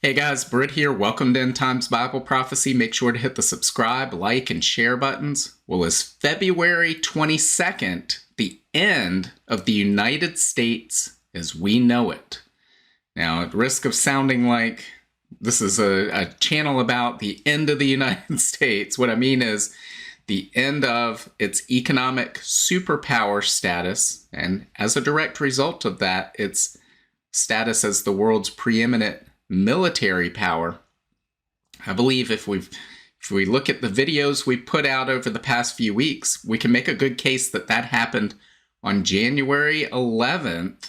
Hey guys, Britt here. Welcome to End Times Bible Prophecy. Make sure to hit the subscribe, like, and share buttons. Well, it's February 22nd, the end of the United States as we know it. Now, at risk of sounding like this is a channel about the end of the United States, what I mean is the end of its economic superpower status, and as a direct result of that, its status as the world's preeminent military power. I believe if we look at the videos we put out over the past few weeks, we can make a good case that that happened on January 11th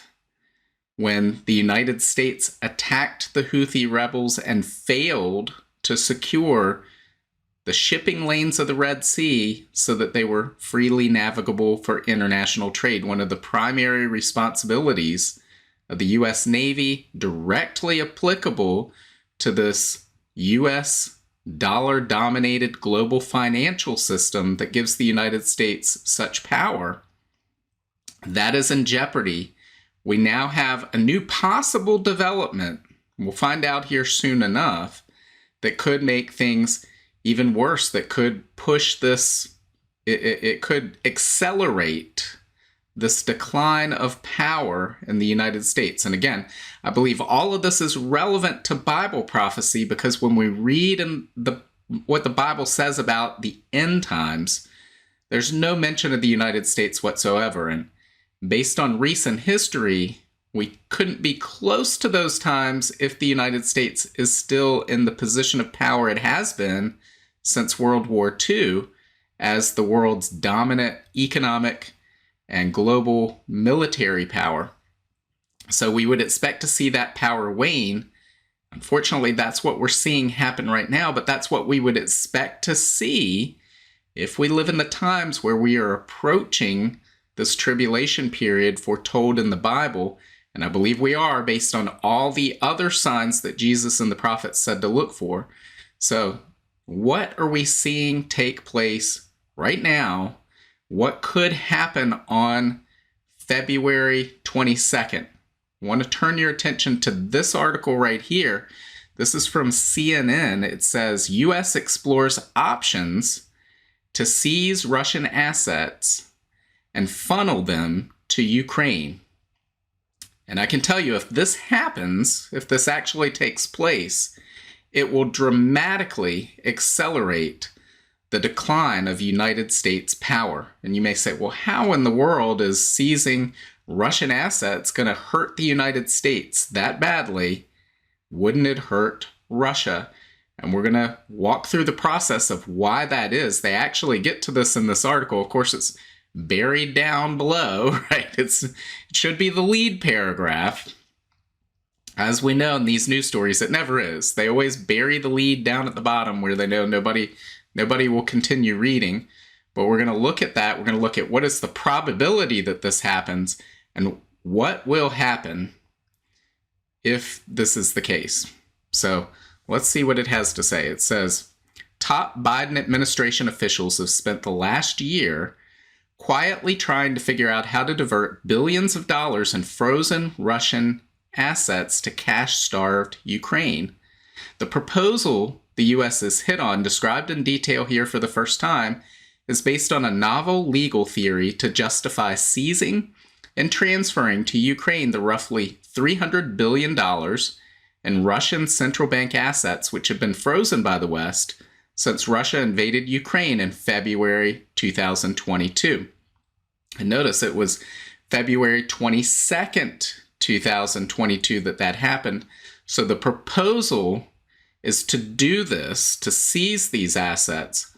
when the United States attacked the Houthi rebels and failed to secure the shipping lanes of the Red Sea so that they were freely navigable for international trade. One of the primary responsibilities of the U.S. Navy, directly applicable to this U.S. dollar-dominated global financial system that gives the United States such power, that is in jeopardy. We now have a new possible development, we'll find out here soon enough, that could make things even worse, that could push this, it could accelerate this decline of power in the United States. And again, I believe all of this is relevant to Bible prophecy because when we read what the Bible says about the end times, there's no mention of the United States whatsoever. And based on recent history, we couldn't be close to those times if the United States is still in the position of power it has been since World War II as the world's dominant economic and global military power. So we would expect to see that power wane. Unfortunately, that's what we're seeing happen right now, but that's what we would expect to see if we live in the times where we are approaching this tribulation period foretold in the Bible. And I believe we are based on all the other signs that Jesus and the prophets said to look for. So what are we seeing take place right now? What could happen on February 22nd? I want to turn your attention to this article right here. This is from CNN. It says, U.S. explores options to seize Russian assets and funnel them to Ukraine. And I can tell you, if this happens, if this actually takes place, it will dramatically accelerate the decline of United States power. And you may say, well, how in the world is seizing Russian assets going to hurt the United States that badly? Wouldn't it hurt Russia? And we're going to walk through the process of why that is. They actually get to this in this article. Of course, it's buried down below, right? It should be the lead paragraph. As we know in these news stories, it never is. They always bury the lead down at the bottom where they know nobody will continue reading, but we're going to look at that. We're going to look at what is the probability that this happens and what will happen if this is the case. So let's see what it has to say. It says, top Biden administration officials have spent the last year quietly trying to figure out how to divert billions of dollars in frozen Russian assets to cash-starved Ukraine. The proposal the U.S. is hit on, described in detail here for the first time, is based on a novel legal theory to justify seizing and transferring to Ukraine the roughly $300 billion in Russian central bank assets which have been frozen by the West since Russia invaded Ukraine in February 2022. And notice it was February 22nd, 2022 that happened. So the proposal is to do this, to seize these assets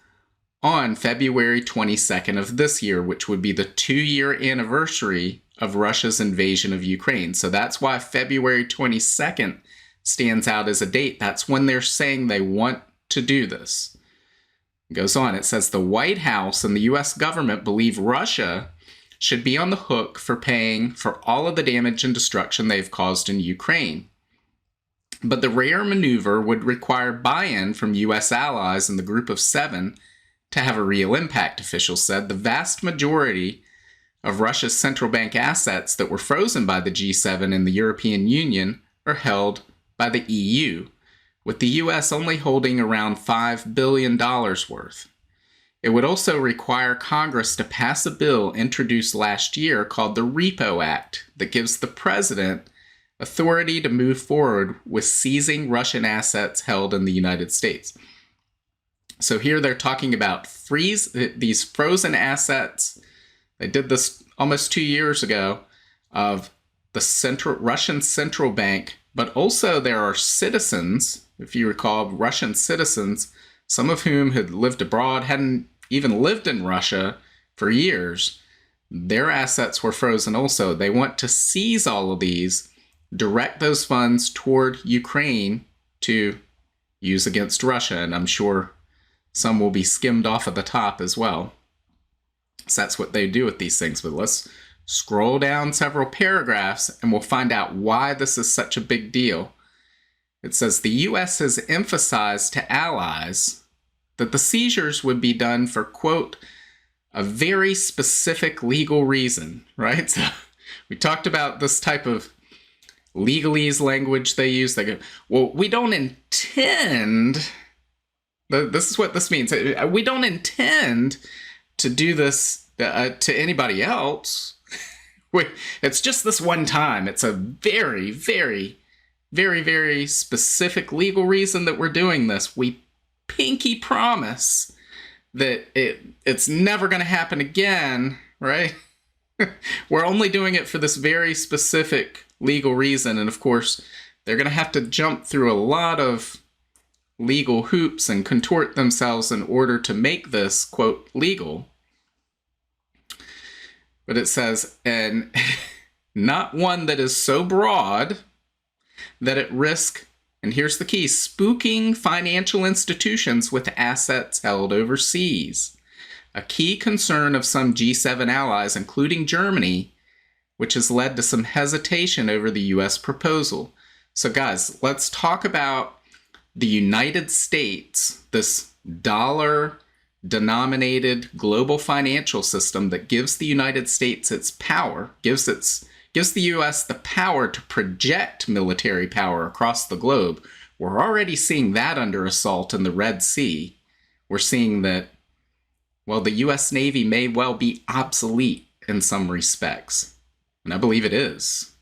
on February 22nd of this year, which would be the 2-year anniversary of Russia's invasion of Ukraine. So that's why February 22nd stands out as a date. That's when they're saying they want to do this. It goes on, it says the White House and the U.S. government believe Russia should be on the hook for paying for all of the damage and destruction they've caused in Ukraine. But the rare maneuver would require buy-in from U.S. allies in the Group of Seven to have a real impact, officials said. The vast majority of Russia's central bank assets that were frozen by the G7 and the European Union are held by the EU. with the U.S. only holding around $5 billion worth. It would also require Congress to pass a bill introduced last year called the Repo Act that gives the president authority to move forward with seizing Russian assets held in the United States. So here they're talking about these frozen assets. They did this almost 2 years ago of the Russian central bank, but also there are citizens, if you recall, Russian citizens, some of whom had lived abroad, hadn't even lived in Russia for years. Their assets were frozen also. They want to seize all of these, direct those funds toward Ukraine to use against Russia, and I'm sure some will be skimmed off at the top as well. So that's what they do with these things. But let's scroll down several paragraphs and we'll find out why this is such a big deal. It says the U.S. has emphasized to allies that the seizures would be done for, quote, a very specific legal reason, right? So we talked about this type of legalese language they use. They go, well, we don't intend, this is what this means. We don't intend to do this to anybody else. It's just this one time. It's a very, very, very, very specific legal reason that we're doing this. We pinky promise that it's never going to happen again, right? We're only doing it for this very specific legal reason. And of course, they're going to have to jump through a lot of legal hoops and contort themselves in order to make this, quote, legal. But it says, and not one that is so broad that it risk, and here's the key, spooking financial institutions with assets held overseas. A key concern of some G7 allies, including Germany, which has led to some hesitation over the U.S. proposal. So guys, let's talk about the United States, this dollar-denominated global financial system that gives the United States its power, gives the U.S. the power to project military power across the globe. We're already seeing that under assault in the Red Sea. We're seeing that, well, the U.S. Navy may well be obsolete in some respects. And I believe it is.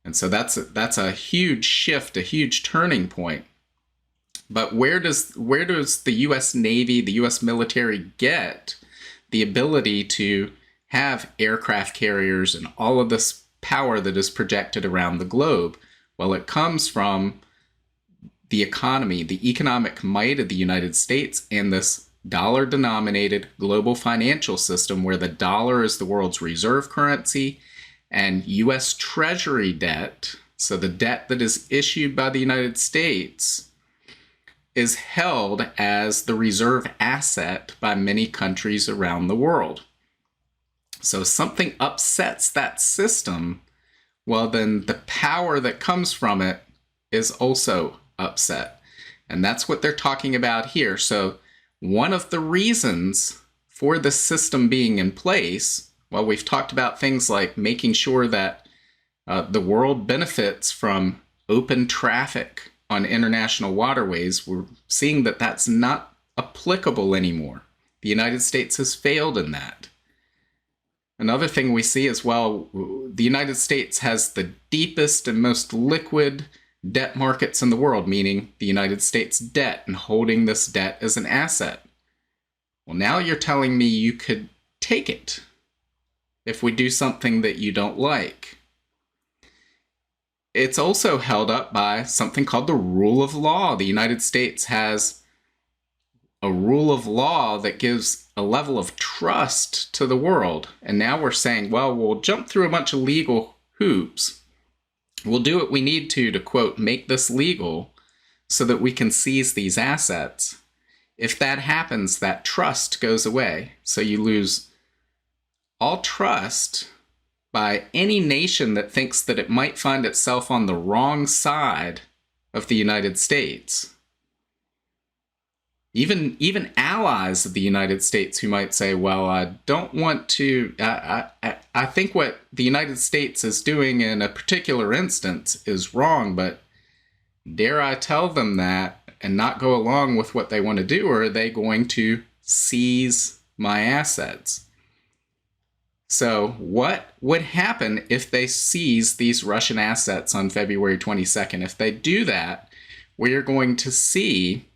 And so that's a huge shift, a huge turning point. But where does the U.S. Navy, the U.S. military get the ability to have aircraft carriers and all of this power that is projected around the globe? Well, it comes from the economy, the economic might of the United States and this dollar-denominated global financial system where the dollar is the world's reserve currency and U.S. Treasury debt, so the debt that is issued by the United States, is held as the reserve asset by many countries around the world. So if something upsets that system, well, then the power that comes from it is also upset. And that's what they're talking about here. So one of the reasons for the system being in place, well, we've talked about things like making sure that the world benefits from open traffic on international waterways. We're seeing that that's not applicable anymore. The United States has failed in that. Another thing we see as well, the United States has the deepest and most liquid debt markets in the world, meaning the United States debt and holding this debt as an asset. Well, now you're telling me you could take it if we do something that you don't like. It's also held up by something called the rule of law. The United States has a rule of law that gives a level of trust to the world. And now we're saying, well, we'll jump through a bunch of legal hoops. We'll do what we need to, quote, make this legal so that we can seize these assets. If that happens, that trust goes away. So you lose all trust by any nation that thinks that it might find itself on the wrong side of the United States. Even allies of the United States who might say, well, I don't want to, I think what the United States is doing in a particular instance is wrong, but Dare I tell them that and not go along with what they want to do, or are they going to seize my assets? So what would happen if they seize these Russian assets on February 22nd? If they do that, we are going to see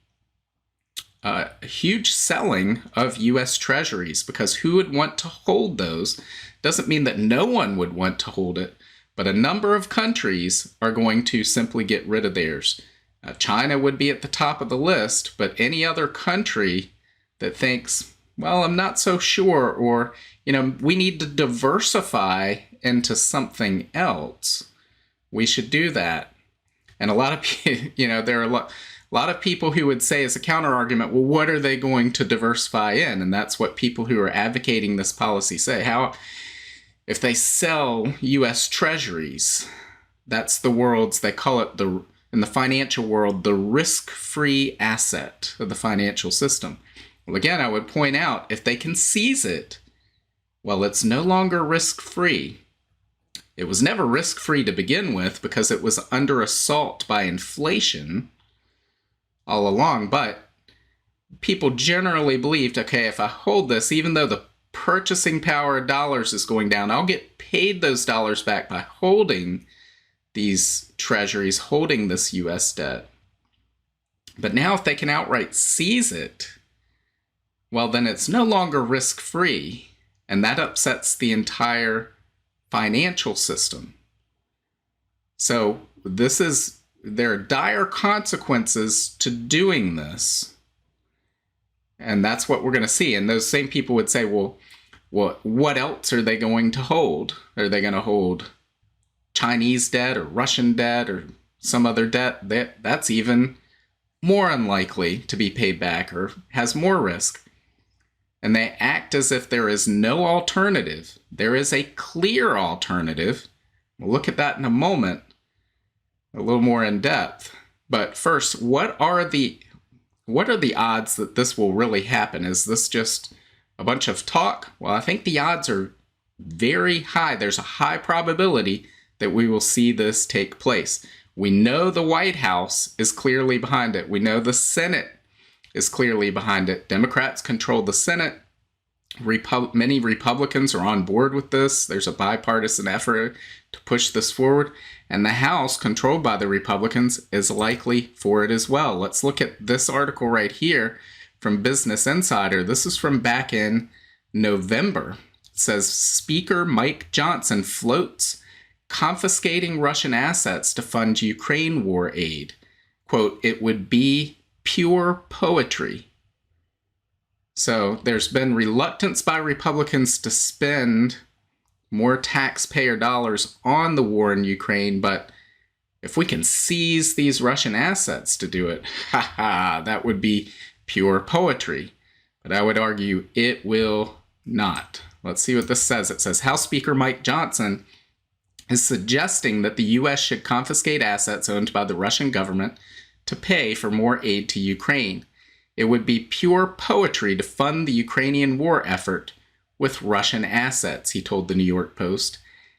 a huge selling of U.S. treasuries, because who would want to hold those? Doesn't mean that no one would want to hold it, but a number of countries are going to simply get rid of theirs. China would be at the top of the list, but any other country that thinks, well, I'm not so sure, or, we need to diversify into something else, we should do that. And a lot of people, there are a lot of people who would say as a counter argument, well, what are they going to diversify in? And that's what people who are advocating this policy say. If they sell U.S. treasuries, that's the world's, they call it in the financial world, the risk-free asset of the financial system. Well, again, I would point out, if they can seize it, well, it's no longer risk-free. It was never risk-free to begin with because it was under assault by inflation all along. But people generally believed, okay, if I hold this, even though the purchasing power of dollars is going down, I'll get paid those dollars back by holding these treasuries, holding this U.S. debt. But now if they can outright seize it, well, then it's no longer risk-free, and that upsets the entire financial system. So there are dire consequences to doing this, and that's what we're going to see. And those same people would say, well, what else are they going to hold? Are they going to hold Chinese debt or Russian debt or some other debt that's even more unlikely to be paid back or has more risk? And they act as if there is no alternative. There is a clear alternative. We'll look at that in a moment, a little more in depth. But first, what are the odds that this will really happen? Is this just a bunch of talk? Well, I think the odds are very high. There's a high probability that we will see this take place. We know the White House is clearly behind it. We know the Senate is clearly behind it. Democrats control the Senate. Many Republicans are on board with this. There's a bipartisan effort to push this forward. And the House, controlled by the Republicans, is likely for it as well. Let's look at this article right here from Business Insider. This is from back in November. It says, Speaker Mike Johnson floats confiscating Russian assets to fund Ukraine war aid. Quote, it would be pure poetry. So there's been reluctance by Republicans to spend more taxpayer dollars on the war in Ukraine, but if we can seize these Russian assets to do it, that would be pure poetry. But I would argue it will not. Let's see what this says. It says, House Speaker Mike Johnson is suggesting that the U.S. should confiscate assets owned by the Russian government to pay for more aid to Ukraine. It would be pure poetry to fund the Ukrainian war effort with Russian assets, he told the New York Post.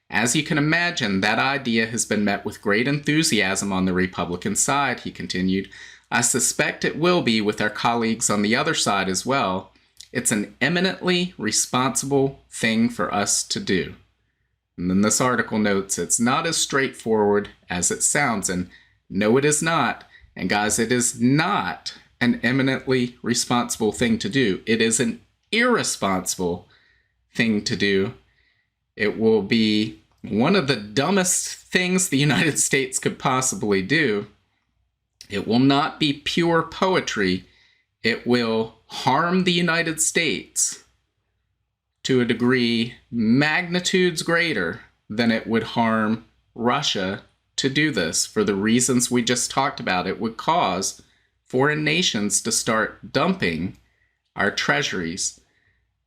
As you can imagine, that idea has been met with great enthusiasm on the Republican side, he continued. I suspect it will be with our colleagues on the other side as well. It's an eminently responsible thing for us to do. And then this article notes it's not as straightforward as it sounds. And no, it is not. And guys, it is not an eminently responsible thing to do. It is an irresponsible thing to do. It will be one of the dumbest things the United States could possibly do. It will not be pure poetry. It will harm the United States to a degree magnitudes greater than it would harm Russia to do this. For the reasons we just talked about, it would cause foreign nations to start dumping our treasuries.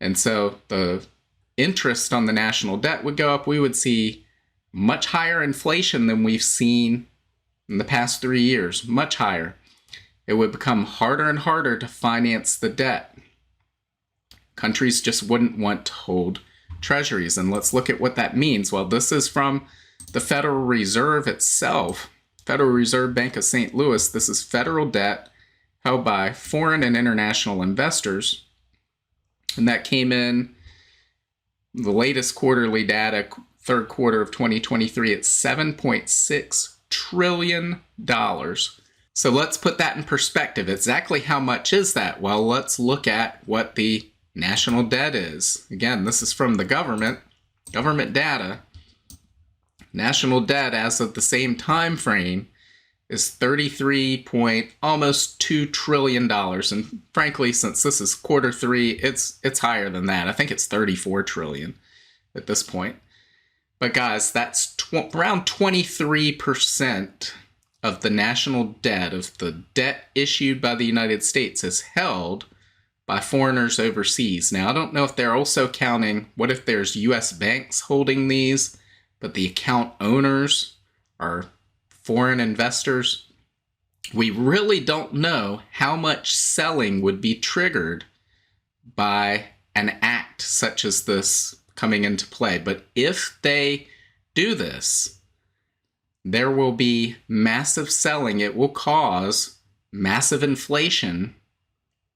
And so the interest on the national debt would go up. We would see much higher inflation than we've seen in the past 3 years, much higher. It would become harder and harder to finance the debt. Countries just wouldn't want to hold treasuries. And let's look at what that means. Well, this is from the Federal Reserve itself. Federal Reserve Bank of St. Louis. This is federal debt held by foreign and international investors. And that came in the latest quarterly data, third quarter of 2023, at $7.6 trillion. So let's put that in perspective. Exactly how much is that? Well, let's look at what the national debt is. Again, this is from the government data. National debt as of the same time frame is 33 point almost $2 trillion. And frankly, since this is quarter three, it's higher than that. I think it's 34 trillion at this point. But guys, that's around 23% of the national debt, of the debt issued by the United States, is held by foreigners overseas. Now, I don't know if they're also counting, what if there's U.S. banks holding these, but the account owners are foreign investors? We really don't know how much selling would be triggered by an act such as this coming into play. But if they do this, there will be massive selling. It will cause massive inflation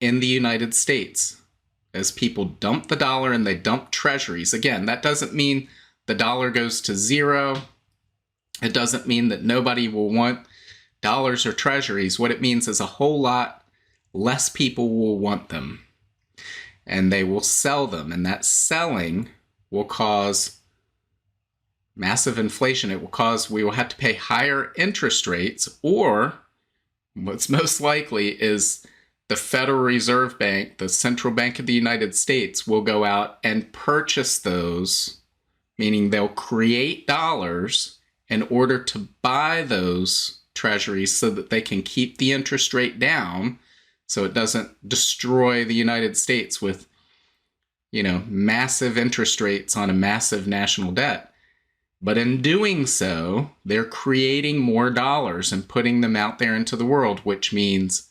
in the United States as people dump the dollar and they dump treasuries. Again, that doesn't mean the dollar goes to zero. It doesn't mean that nobody will want dollars or treasuries. What it means is a whole lot less people will want them, and they will sell them. And that selling will cause massive inflation. It will cause, we will have to pay higher interest rates, or what's most likely is the Federal Reserve Bank, the central bank of the United States, will go out and purchase those, meaning they'll create dollars in order to buy those treasuries so that they can keep the interest rate down so it doesn't destroy the United States with, massive interest rates on a massive national debt. But in doing so, they're creating more dollars and putting them out there into the world, which means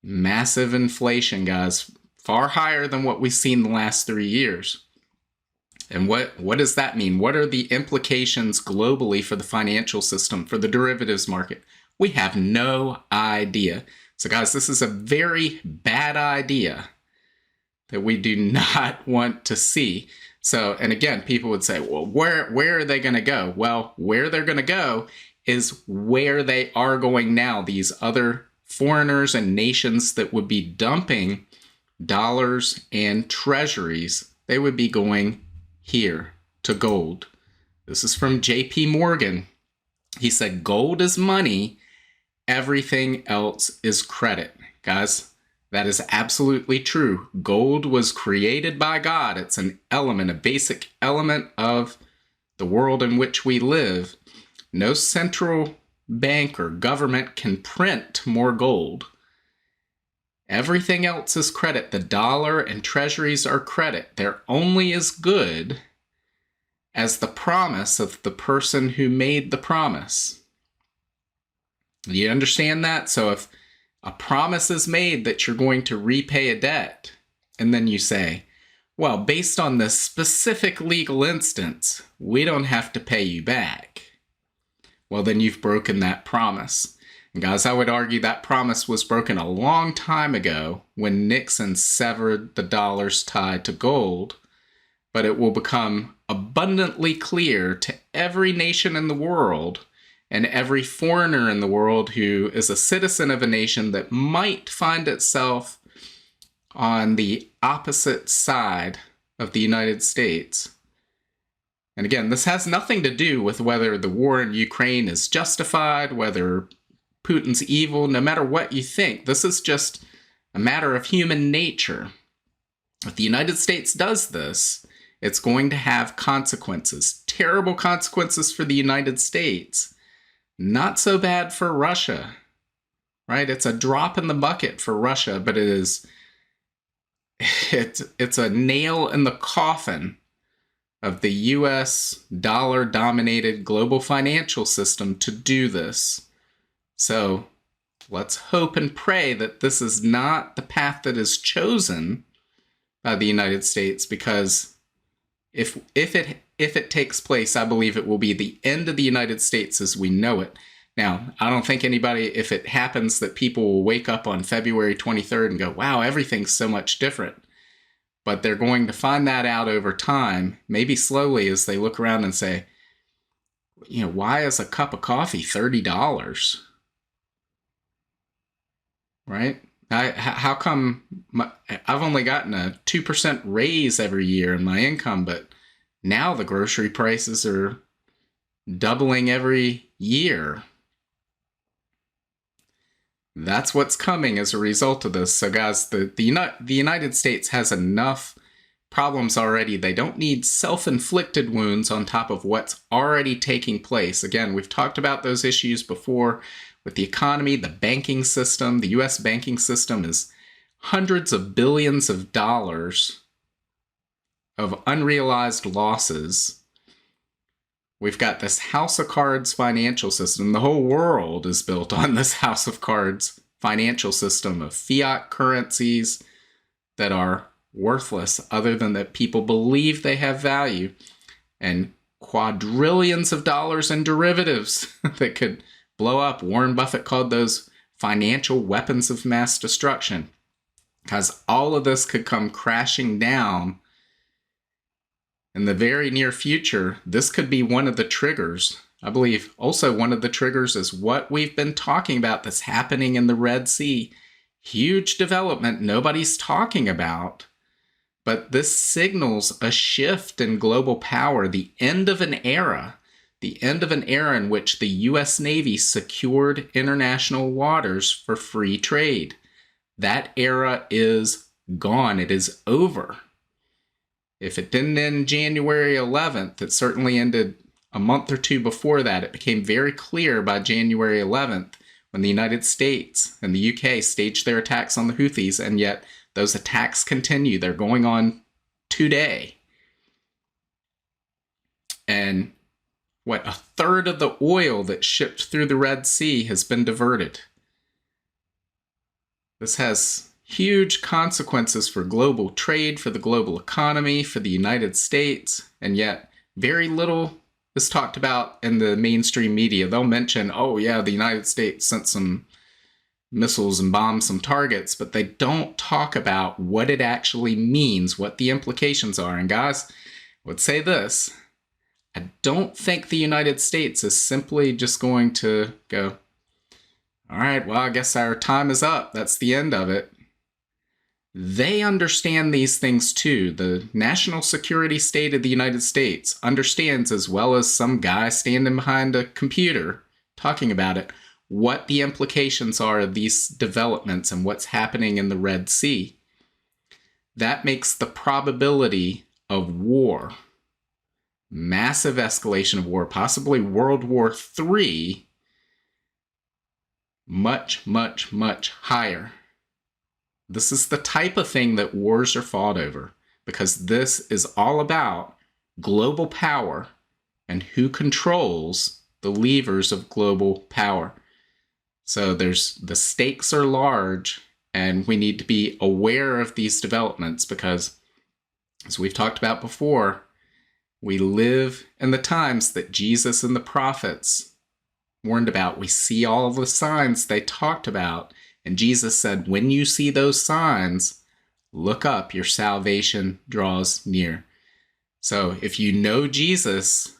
massive inflation, guys, far higher than what we've seen the last 3 years. And what does that mean? What are the implications globally for the financial system, for the derivatives market? We have no idea. So guys, this is a very bad idea that we do not want to see. So, and again, people would say, well, where are they going to go? Well, where they're going to go is where they are going now. These other foreigners and nations that would be dumping dollars and treasuries, they would be going here to gold. This is from JP Morgan. He said, gold is money, everything else is credit. Guys, that is absolutely true. Gold was created by God. It's an element, a basic element of the world in which we live. No central bank or government can print more gold. Everything else is credit. The dollar and treasuries are credit. They're only as good as the promise of the person who made the promise. Do you understand that? So if a promise is made that you're going to repay a debt, and then you say, well, based on this specific legal instance, we don't have to pay you back. Well, then you've broken that promise. And guys, I would argue that promise was broken a long time ago when Nixon severed the dollar's tie to gold, but it will become abundantly clear to every nation in the world and every foreigner in the world who is a citizen of a nation that might find itself on the opposite side of the United States. And again, this has nothing to do with whether the war in Ukraine is justified, whether Putin's evil, no matter what you think. This is just a matter of human nature. If the United States does this, it's going to have consequences, terrible consequences for the United States. Not so bad for Russia, right? It's a drop in the bucket for Russia, but it's a nail in the coffin of the U.S. dollar-dominated global financial system to do this. So let's hope and pray that this is not the path that is chosen by the United States, because if it takes place, I believe it will be the end of the United States as we know it. Now, I don't think anybody, if it happens that people will wake up on February 23rd and go, wow, everything's so much different. But they're going to find that out over time, maybe slowly, as they look around and say, why is a cup of coffee $30? Right? How come I've only gotten a 2% raise every year in my income, but now the grocery prices are doubling every year? That's what's coming as a result of this. So guys, the United States has enough problems already. They don't need self-inflicted wounds on top of what's already taking place. Again, we've talked about those issues before with the economy, the banking system. The US banking system is hundreds of billions of dollars of unrealized losses. We've got this house of cards financial system. The whole world is built on this house of cards financial system of fiat currencies that are worthless other than that people believe they have value, and quadrillions of dollars in derivatives that could blow up. Warren Buffett called those financial weapons of mass destruction, because all of this could come crashing down in the very near future. This could be one of the triggers. I believe also one of the triggers is what we've been talking about that's happening in the Red Sea. Huge development nobody's talking about. But this signals a shift in global power, the end of an era in which the U.S. Navy secured international waters for free trade. That era is gone. It is over. If it didn't end January 11th, it certainly ended a month or two before that. It became very clear by January 11th when the United States and the UK staged their attacks on the Houthis, and yet those attacks continue. They're going on today. And a third of the oil that shipped through the Red Sea has been diverted. This has huge consequences for global trade, for the global economy, for the United States, and yet very little is talked about in the mainstream media. They'll mention, oh yeah, the United States sent some missiles and bombed some targets, but they don't talk about what it actually means, what the implications are. And guys, I would say this: I don't think the United States is simply just going to go, all right, well, I guess our time is up. That's the end of it. They understand these things too. The national security state of the United States understands, as well as some guy standing behind a computer talking about it, what the implications are of these developments and what's happening in the Red Sea. That makes the probability of war, massive escalation of war, possibly World War III, much, much, much higher. This is the type of thing that wars are fought over, because this is all about global power and who controls the levers of global power. So the stakes are large, and we need to be aware of these developments because, as we've talked about before, we live in the times that Jesus and the prophets warned about. We see all the signs they talked about. And Jesus said, when you see those signs, look up, your salvation draws near. So if you know Jesus,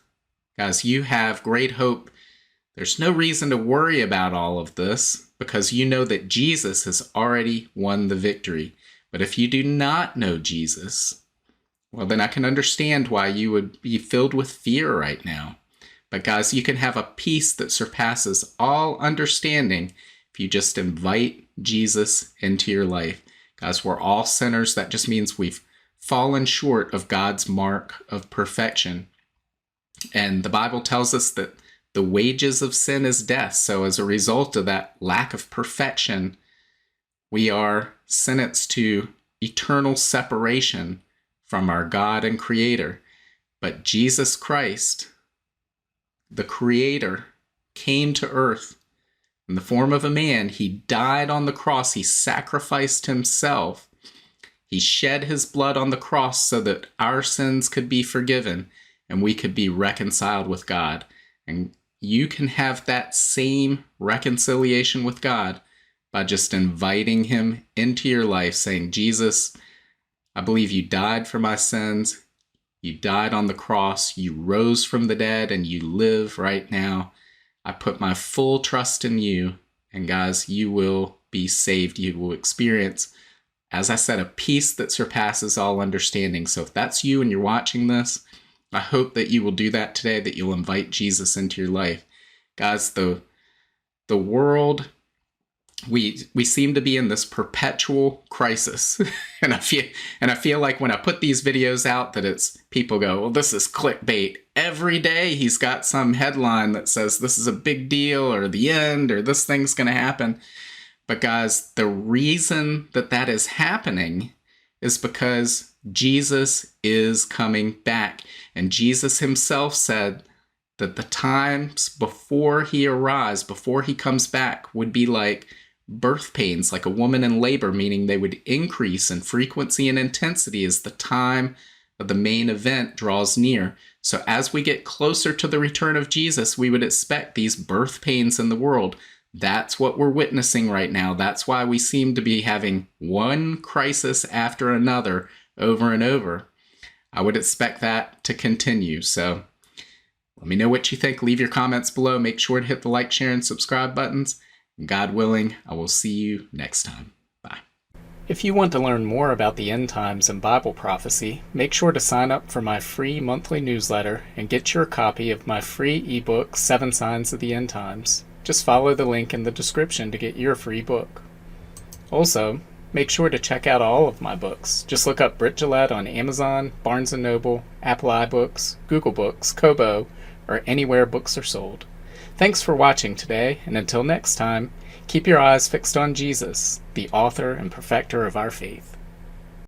guys, you have great hope. There's no reason to worry about all of this because you know that Jesus has already won the victory. But if you do not know Jesus, well, then I can understand why you would be filled with fear right now. But guys, you can have a peace that surpasses all understanding if you just invite Jesus into your life. Guys, we're all sinners. That just means we've fallen short of God's mark of perfection. And the Bible tells us that the wages of sin is death. So as a result of that lack of perfection, we are sentenced to eternal separation from our God and Creator. But Jesus Christ, the Creator, came to earth in the form of a man. He died on the cross. He sacrificed himself. He shed his blood on the cross so that our sins could be forgiven and we could be reconciled with God. And you can have that same reconciliation with God by just inviting him into your life, saying, Jesus, I believe you died for my sins. You died on the cross. You rose from the dead and you live right now. I put my full trust in you. And guys, you will be saved. You will experience, as I said, a peace that surpasses all understanding. So if that's you and you're watching this, I hope that you will do that today, that you'll invite Jesus into your life. Guys, the world, we seem to be in this perpetual crisis. and I feel like when I put these videos out that it's people go, well, this is clickbait. Every day he's got some headline that says this is a big deal or the end or this thing's going to happen. But guys, the reason that is happening is because Jesus is coming back. And Jesus himself said that the times before he arrives, before he comes back, would be like birth pains, like a woman in labor, meaning they would increase in frequency and intensity as the time of the main event draws near. So as we get closer to the return of Jesus, we would expect these birth pains in the world. That's what we're witnessing right now. That's why we seem to be having one crisis after another over and over. I would expect that to continue. So let me know what you think. Leave your comments below. Make sure to hit the like, share, and subscribe buttons. God willing, I will see you next time. Bye. If you want to learn more about the end times and Bible prophecy, make sure to sign up for my free monthly newsletter and get your copy of my free ebook, 7 Signs of the End Times. Just follow the link in the description to get your free book. Also, make sure to check out all of my books. Just look up Brit Gillette on Amazon, Barnes & Noble, Apple iBooks, Google Books, Kobo, or anywhere books are sold. Thanks for watching today, and until next time, keep your eyes fixed on Jesus, the author and perfecter of our faith.